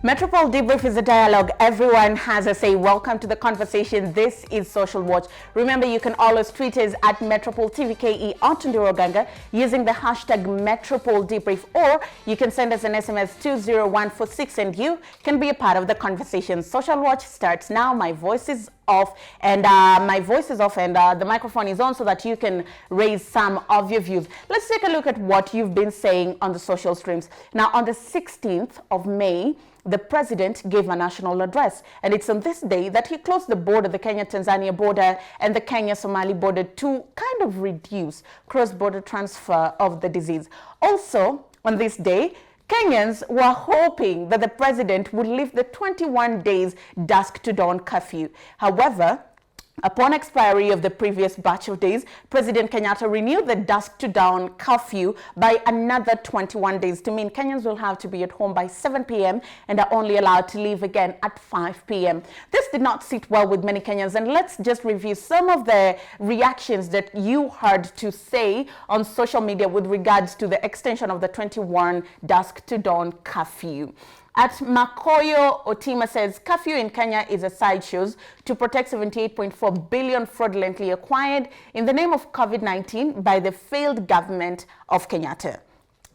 Metropole Debrief is a dialogue. Everyone has a say. Welcome to the conversation. This is Social Watch. Remember, you can always tweet us at Metropole TVKE or Tunduro Ganga using the hashtag Metropole Debrief, or you can send us an SMS 20146 and you can be a part of the conversation. Social Watch starts now. My voice is off and the microphone is on so that you can raise some of your views. Let's take a look at what you've been saying on the social streams. Now, on the 16th of May, the president gave a national address, and it's on this day that he closed the border, the Kenya-Tanzania border and the Kenya-Somali border, to kind of reduce cross-border transfer of the disease. Also, on this day, Kenyans were hoping that the president would lift the 21 days dusk to dawn curfew. However, upon expiry of the previous batch of days, President Kenyatta renewed the dusk to dawn curfew by another 21 days to mean Kenyans will have to be at home by 7 p.m. and are only allowed to leave again at 5 p.m. This did not sit well with many Kenyans, and let's just review some of the reactions that you heard to say on social media with regards to the extension of the 21 dusk to dawn curfew. At Makoyo Otima says, curfew in Kenya is a sideshow to protect 78.4 billion fraudulently acquired in the name of Covid-19 by the failed government of Kenyatta.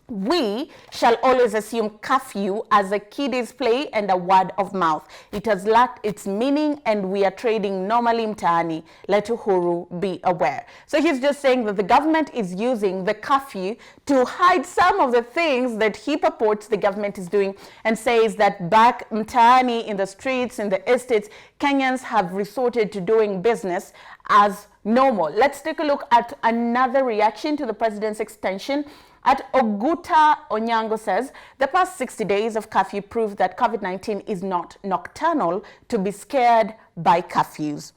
We shall always assume curfew as a kiddies play and a word of mouth. It has lacked its meaning and we are trading normally mtaani. Let Uhuru be aware. So he's just saying that the government is using the curfew to hide some of the things that he purports the government is doing, and says that back mtaani, in the streets, in the estates, Kenyans have resorted to doing business as normal. Let's take a look at another reaction to the president's extension. At Oguta Onyango says, the past 60 days of curfew prove that COVID-19 is not nocturnal to be scared by curfews.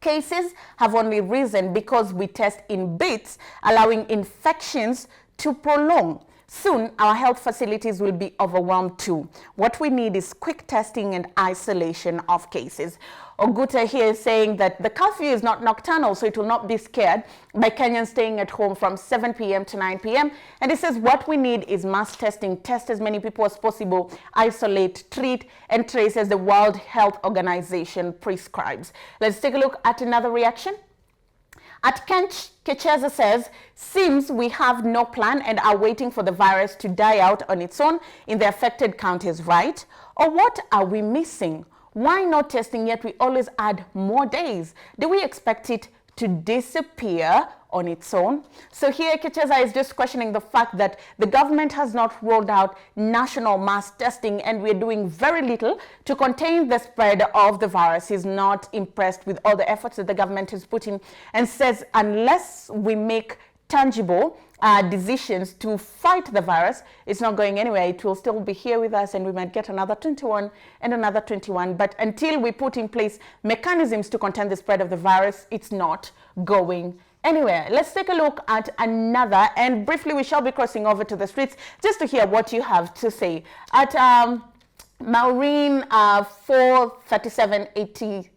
Cases have only risen because we test in bits, allowing infections to prolong. Soon, our health facilities will be overwhelmed too. What we need is quick testing and isolation of cases. Oguta here is saying that the curfew is not nocturnal, so it will not be scared by Kenyans staying at home from 7 p.m. to 9 p.m. And he says what we need is mass testing, test as many people as possible, isolate, treat, and trace as the World Health Organization prescribes. Let's take a look at another reaction. At Kecheza says, seems we have no plan and are waiting for the virus to die out on its own in the affected counties, right? Or what are we missing? Why not testing yet we always add more days? Do we expect it to disappear on its own? So here Kecheza is just questioning the fact that the government has not rolled out national mass testing and we're doing very little to contain the spread of the virus. He's not impressed with all the efforts that the government is putting, and says unless we make tangible decisions to fight the virus, it's not going anywhere. It will still be here with us and we might get another 21 and another 21. But until we put in place mechanisms to contain the spread of the virus, it's not going anywhere. Let's take a look at another, and briefly we shall be crossing over to the streets just to hear what you have to say. At Maureen 43780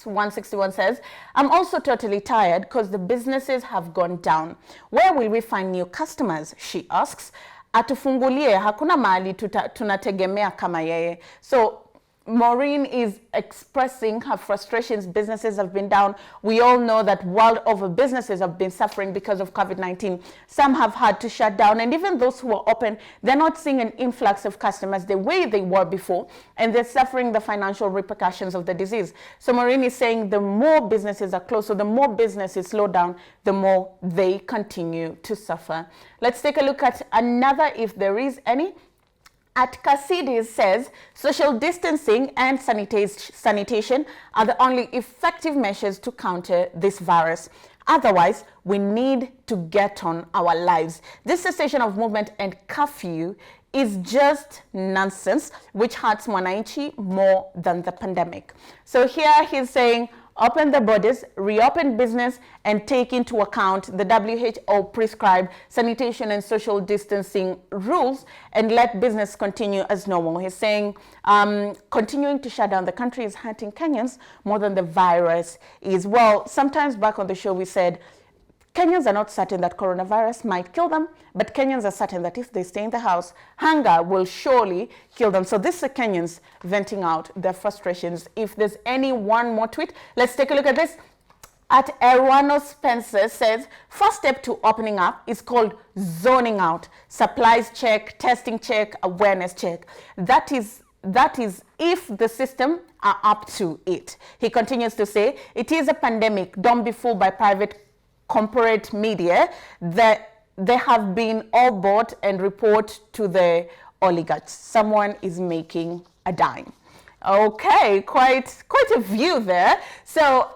161 says, I'm also totally tired because the businesses have gone down. Where will we find new customers? She asks. Atufungulie, hakuna mahali tunategemea kama yeye. So Maureen is expressing her frustrations. Businesses have been down. We all know that world over businesses have been suffering because of COVID-19. Some have had to shut down, and even those who are open, they're not seeing an influx of customers the way they were before, and they're suffering the financial repercussions of the disease. So Maureen is saying the more businesses are closed, so the more businesses slow down, the more they continue to suffer. Let's take a look at another, if there is any. At Cassidy says, social distancing and sanitation are the only effective measures to counter this virus. Otherwise, we need to get on our lives. This cessation of movement and curfew is just nonsense, which hurts Mwananchi more than the pandemic. So here he's saying, open the borders, reopen business, and take into account the WHO prescribed sanitation and social distancing rules, and let business continue as normal. He's saying continuing to shut down the country is hurting Kenyans more than the virus is. Well, sometimes back on the show we said Kenyans are not certain that coronavirus might kill them, but Kenyans are certain that if they stay in the house, hunger will surely kill them. So this is Kenyans venting out their frustrations. If there's any one more tweet, let's take a look at this. At Erwano Spencer says, first step to opening up is called zoning out. Supplies check, testing check, awareness check. That is if the system are up to it. He continues to say, it is a pandemic. Don't be fooled by private corporate media that they have been all bought and report to the oligarchs. Someone is making a dime. Okay, quite a view there. So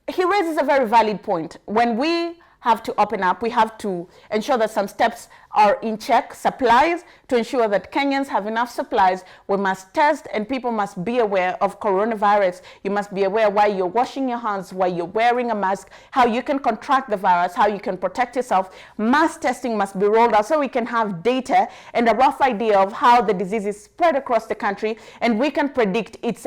he raises a very valid point. When we have to open up, we have to ensure that some steps are in check. Supplies, to ensure that Kenyans have enough supplies. We must test, and people must be aware of coronavirus. You must be aware why you're washing your hands, why you're wearing a mask, how you can contract the virus, how you can protect yourself. Mass testing must be rolled out so we can have data and a rough idea of how the disease is spread across the country, and we can predict its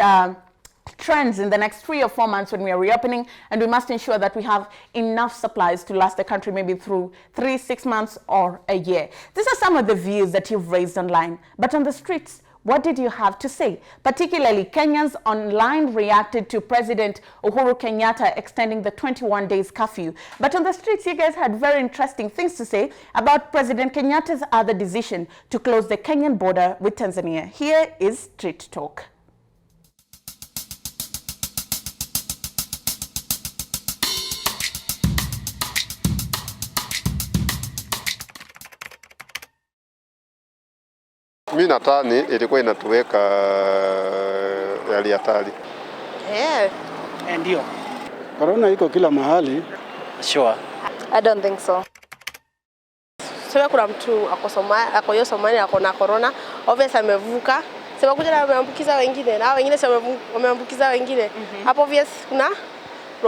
trends in the next 3 or 4 months when we are reopening, and we must ensure that we have enough supplies to last the country maybe through 3, 6 months or a year. These are some of the views that you've raised online, but on the streets, what did you have to say? Particularly, Kenyans online reacted to President Uhuru Kenyatta extending the 21 days curfew. But on the streets, you guys had very interesting things to say about President Kenyatta's other decision to close the Kenyan border with Tanzania. Here is Street Talk. Mimi nadhani ilikuwa inatuweka hali hatari. Ndio. Corona iko kila mahali. Sure. I don't think so. Sema kuna mtu ako hiyo Somalia ako na corona, obviously amevuka. Sema kuja na wameambukiza wengine na wengine sema wameambukiza wengine. Hapo obvious kuna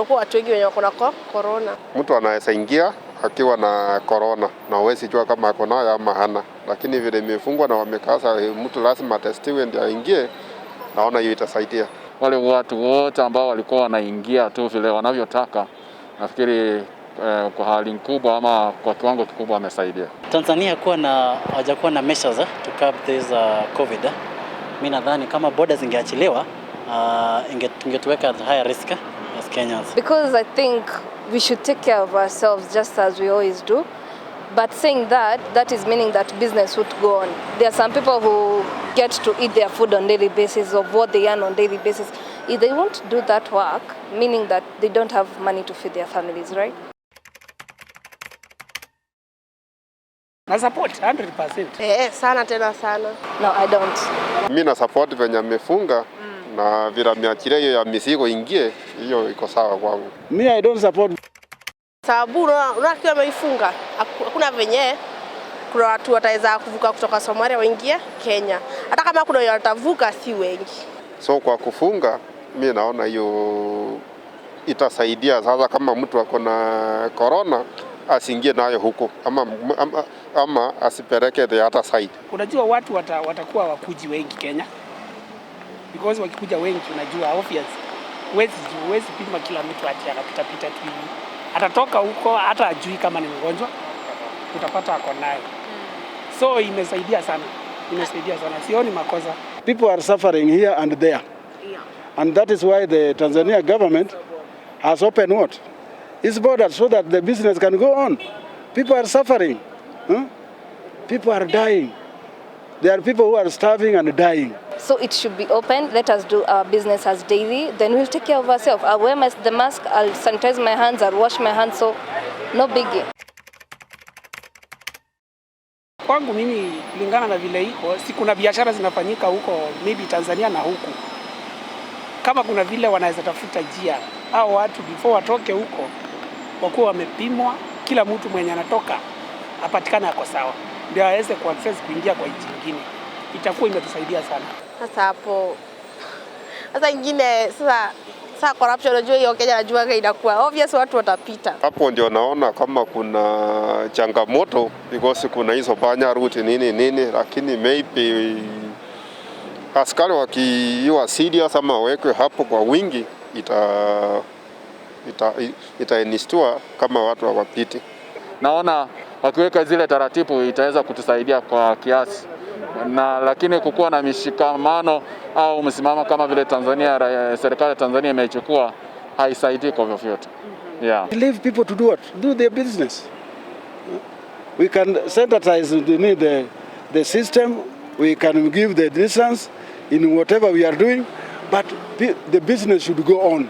watu wengi wenye wako na corona. Mtu anaweza ingia akiwa na corona na huwezi jua kama ako nayo ama hana, lakini vile imefungwa na wamekaza mtu lazima testiwe ndio aingie, naona hiyo itasaidia. Wale watu wote ambao walikuwa wanaingia tu vile wanavyotaka, nafikiri kwa hali kubwa ama kwa kiwango kikubwa amesaidia. Tanzania hawajakuwa na measures to curb this COVID. Mimi nadhani kama borders zingeachiliwa ingetuweka at higher risk as Kenyans. Because I think we should take care of ourselves just as we always do. But saying that is meaning that business would go on. There are some people who get to eat their food on daily basis of what they earn on daily basis. If they won't do that work, meaning that they don't have money to feed their families, right? Na support 100%. Sana tena sana. No, I don't. Mimi na support venye amefunga na vile ameachilia hiyo ya mizigo ingie, hiyo iko sawa kwangu. Me, I don't support. Sababu unakiwa ameifunga, hakuna venye kuna watu wataweza kuvuka kutoka Somalia waingie Kenya. Hata kama kuna watavuka si wengi. So kwa kufunga, mimi naona hiyo itasaidia. Sasa kama mtu ako na corona asiingie nayo huko ama asipeleke the other side. Unajua watu watakuwa wakuji wengi Kenya. Because wakikuja wengi unajua obvious huwezi pima kila mtu ati anapita tu hivi. Atatoka huko hata ajui kama ni mgonjwa, utapata ako nayo. So imesaidia sana. Sioni makosa. People are suffering here and there. And that is why the Tanzania government has opened what? Its borders so that the business can go on. People are suffering. People are dying. There are people who are starving and dying. So it should be open. Let us do our business as daily. Then we'll take care of ourselves. I'll wear the mask, I'll sanitize my hands, I'll wash my hands, so no biggie. Kwangu mimi kulingana na vile iko, si kuna biashara zinafanyika huko maybe Tanzania na huku. Kama kuna vile wanaweza tafuta njia au watu before watoke huko wakuwa wamepimwa, kila mtu mwenye anatoka apatikane ako sawa, ndio aweze kuaccess kuingia kwa nchi nyingine. Itakuwa imetusaidia sana. Sasa ingine sasa corruption unajua hiyo Kenya najua inakuwa obvious watu watapita. Hapo ndio naona kama kuna changamoto because kuna hizo panya route nini, lakini maybe askari wakiwa serious ama wawekwe hapo kwa wingi itaenistua kama watu hawapiti. Naona wakiweka zile taratibu itaweza kutusaidia kwa kiasi, na lakini kukuwa na mishikamano au msimamo kama vile serikali ya Tanzania imechukua haisaidii kwa vyovyote. Yeah. Leave people to do what? Do their business. We can sanitize the system, we can give the distance in whatever we are doing, but the business should go on.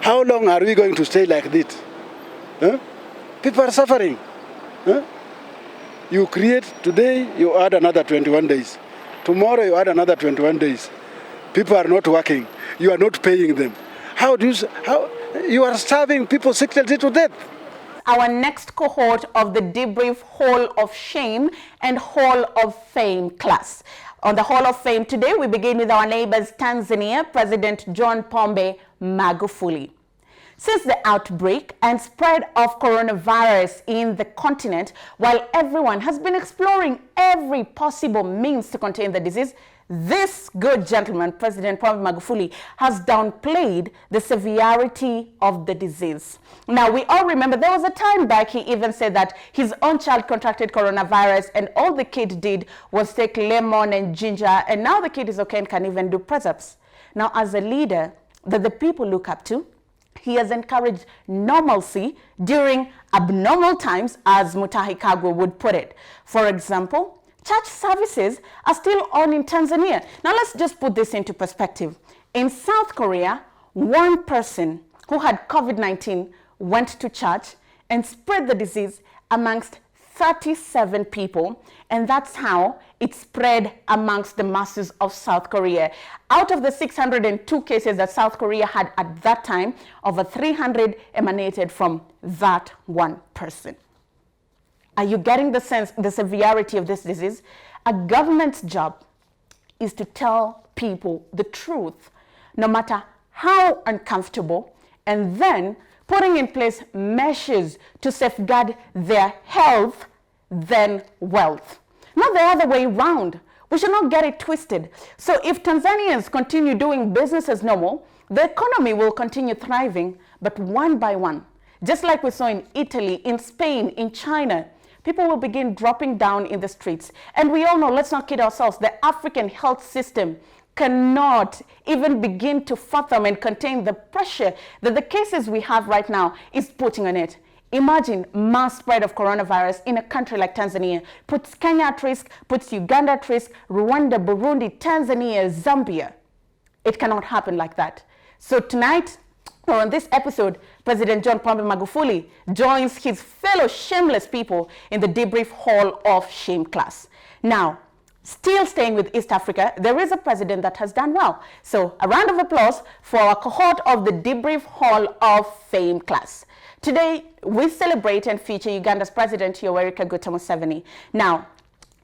How long are we going to stay like this? Huh? People are suffering. Huh? You create today, you add another 21 days. Tomorrow you add another 21 days. People are not working. You are not paying them. How you are starving people secretly to death. Our next cohort of the debrief Hall of Shame and Hall of Fame class. On the Hall of Fame today, we begin with our neighbors Tanzania, President John Pombe Magufuli. Since the outbreak and spread of coronavirus in the continent, while everyone has been exploring every possible means to contain the disease, this good gentleman, President Pombe Magufuli, has downplayed the severity of the disease. Now, we all remember there was a time back he even said that his own child contracted coronavirus and all the kid did was take lemon and ginger, and now the kid is okay and can even do press-ups. Now, as a leader that the people look up to, he has encouraged normalcy during abnormal times, as Mutahi Kagwe would put it. For example, church services are still on in Tanzania. Now let's just put this into perspective. In South Korea, one person who had COVID-19 went to church and spread the disease amongst 37 people, and that's how it spread amongst the masses of South Korea. Out of the 602 cases that South Korea had at that time, over 300 emanated from that one person. Are you getting the sense, the severity of this disease? A government's job is to tell people the truth, no matter how uncomfortable, and then putting in place measures to safeguard their health than wealth. Not the other way around. We should not get it twisted. So if Tanzanians continue doing business as normal, the economy will continue thriving, but one by one. Just like we saw in Italy, in Spain, in China, people will begin dropping down in the streets. And we all know, let's not kid ourselves, the African health system cannot even begin to fathom and contain the pressure that the cases we have right now is putting on it. Imagine mass spread of coronavirus in a country like Tanzania. Puts Kenya at risk, puts Uganda at risk, Rwanda, Burundi, Tanzania, Zambia. It cannot happen like that. So tonight, or on this episode, President John Pombe Magufuli joins his fellow shameless people in the debrief Hall of Shame class. Now, still staying with East Africa, there is a president that has done well. So a round of applause for our cohort of the debrief Hall of Fame class. Today, we celebrate and feature Uganda's President Yoweri Kaguta Museveni. Now,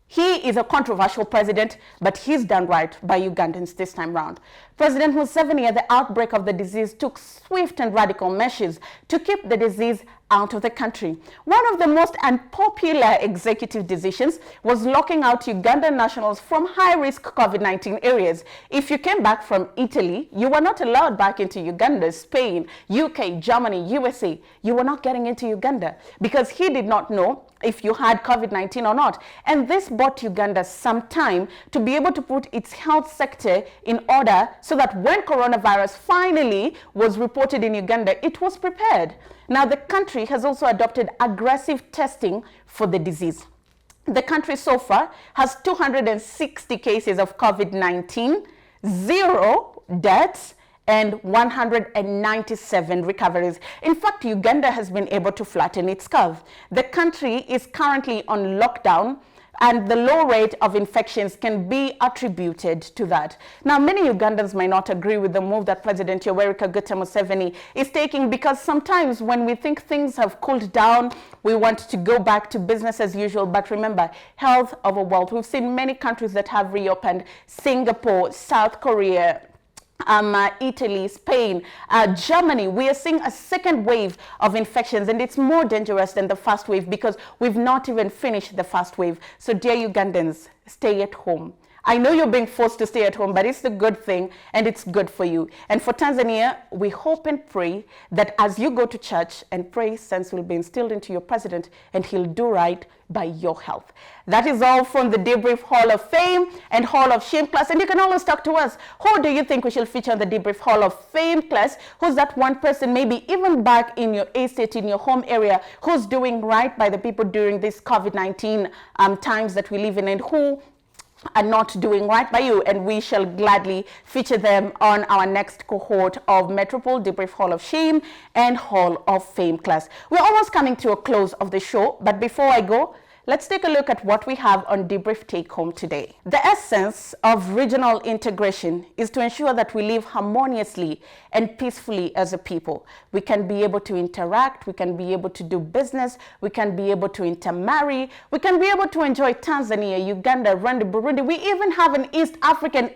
he is a controversial president, but he's done right by Ugandans this time round. President Museveni, at the outbreak of the disease, took swift and radical measures to keep the disease out of the country. One of the most unpopular executive decisions was locking out Ugandan nationals from high-risk COVID-19 areas. If you came back from Italy, you were not allowed back into Uganda, Spain, UK, Germany, USA. You were not getting into Uganda because he did not know if you had COVID-19 or not. And this bought Uganda some time to be able to put its health sector in order so that when coronavirus finally was reported in Uganda, it was prepared. Now, the country has also adopted aggressive testing for the disease. The country so far has 260 cases of COVID-19, 0 deaths, and 197 recoveries. In fact, Uganda has been able to flatten its curve. The country is currently on lockdown, and the low rate of infections can be attributed to that. Now, many Ugandans might not agree with the move that President Yoweri Kaguta Museveni is taking, because sometimes when we think things have cooled down, we want to go back to business as usual. But remember, health over wealth. We've seen many countries that have reopened: Singapore, South Korea, Italy, Spain, Germany. We are seeing a second wave of infections, and it's more dangerous than the first wave because we've not even finished the first wave. So dear Ugandans, stay at home. I know you're being forced to stay at home, but it's a good thing and it's good for you. And for Tanzania, we hope and pray that as you go to church and pray, sense will be instilled into your president and he'll do right by your health. That is all from the Debrief Hall of Fame and Hall of Shame class. And you can always talk to us. Who do you think we should feature on the Debrief Hall of Fame class? Who's that one person, maybe even back in your estate, in your home area, who's doing right by the people during this COVID-19 times that we live in, and who are not doing right by you? And we shall gladly feature them on our next cohort of Metropole Debrief Hall of Shame and Hall of Fame class. We're almost coming to a close of the show, but before I go, let's take a look at what we have on Debrief Take Home today. The essence of regional integration is to ensure that we live harmoniously and peacefully as a people. We can be able to interact, we can be able to do business, we can be able to intermarry, we can be able to enjoy Tanzania, Uganda, Rwanda, Burundi. We even have an East African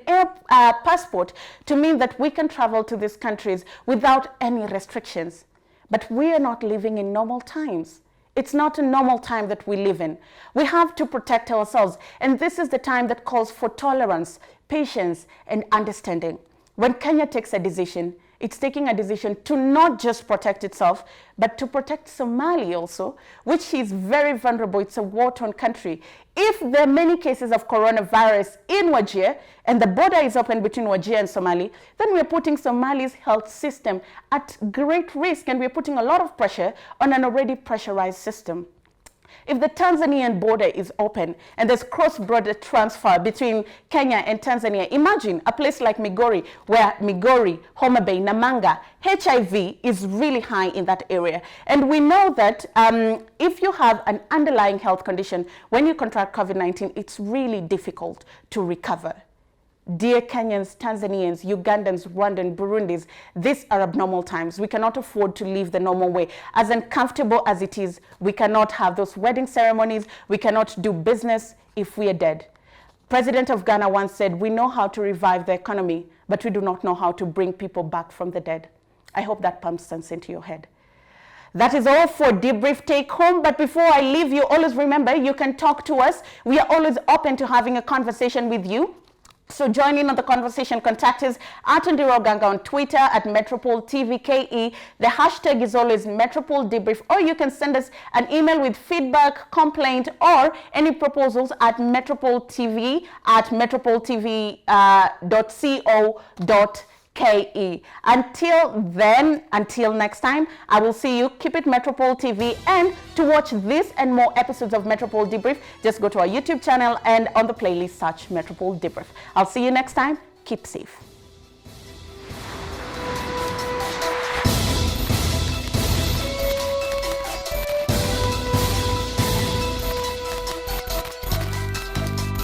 passport to mean that we can travel to these countries without any restrictions. But we are not living in normal times. It's not a normal time that we live in. We have to protect ourselves, and this is the time that calls for tolerance, patience, and understanding. When Kenya takes a decision, it's taking a decision to not just protect itself, but to protect Somalia also, which is very vulnerable. It's a war-torn country. If there are many cases of coronavirus in Wajir, and the border is open between Wajir and Somali, then we're putting Somali's health system at great risk, and we're putting a lot of pressure on an already pressurized system. If the Tanzanian border is open and there's cross-border transfer between Kenya and Tanzania, imagine a place like Migori, where Migori, Homa Bay, Namanga, HIV is really high in that area. And we know that if you have an underlying health condition, when you contract COVID-19, it's really difficult to recover. Dear Kenyans, Tanzanians, Ugandans, Rwandans, Burundis, these are abnormal times. We cannot afford to live the normal way. As uncomfortable as it is, we cannot have those wedding ceremonies. We cannot do business if we are dead. President of Ghana once said, we know how to revive the economy, but we do not know how to bring people back from the dead. I hope that pumps sense into your head. That is all for Debrief Take Home. But before I leave you, always remember, you can talk to us. We are always open to having a conversation with you. So join in on the conversation. Contact us at Ndiro Ganga on Twitter at Metropole TVKE. The hashtag is always Metropole Debrief, or you can send us an email with feedback, complaint, or any proposals at metropoletv at metropoletv.co.ke. Until then, until next time, I will see you. Keep it Metropole TV, and to watch this and more episodes of Metropole Debrief, just go to our YouTube channel and on the playlist search Metropole Debrief. I'll see you next time. Keep safe.